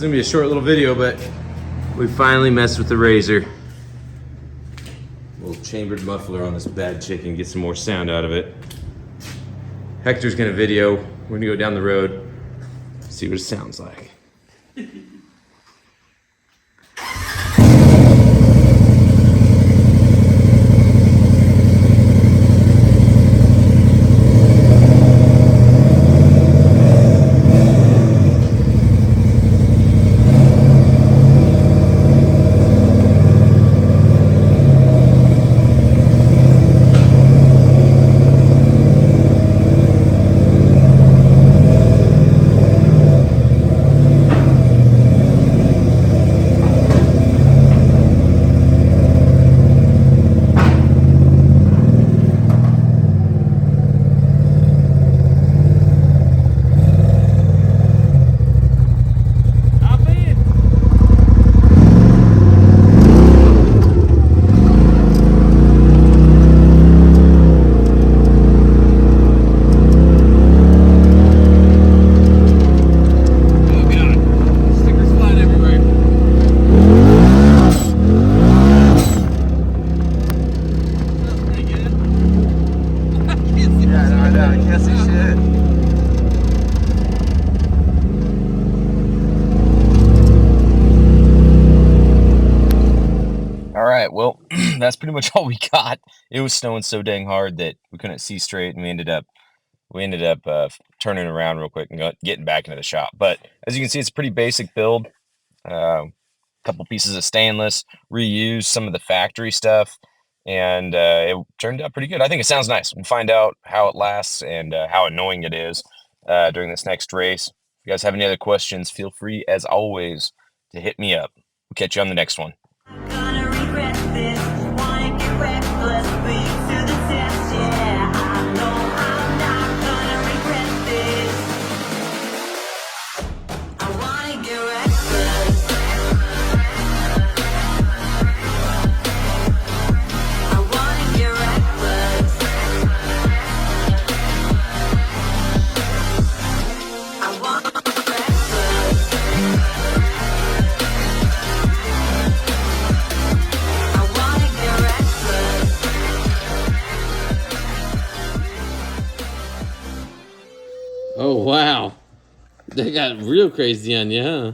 is gonna be a short little video, but we finally messed with the RZR. Little chambered muffler on this bad chicken, get some more sound out of it. Hector's gonna video. We're gonna go down the road, see what it sounds like. Alright, well, that's pretty much all we got. It was snowing so dang hard that we couldn't see straight, and we ended up turning around real quick and getting back into the shop. But as you can see, it's a pretty basic build. Couple pieces of stainless, reused some of the factory stuff, and it turned out pretty good. I think it sounds nice. We'll find out how it lasts and how annoying it is during this next race. If you guys have any other questions, feel free, as always, to hit me up. We'll catch you on the next one. Oh, wow. They got real crazy on you, huh?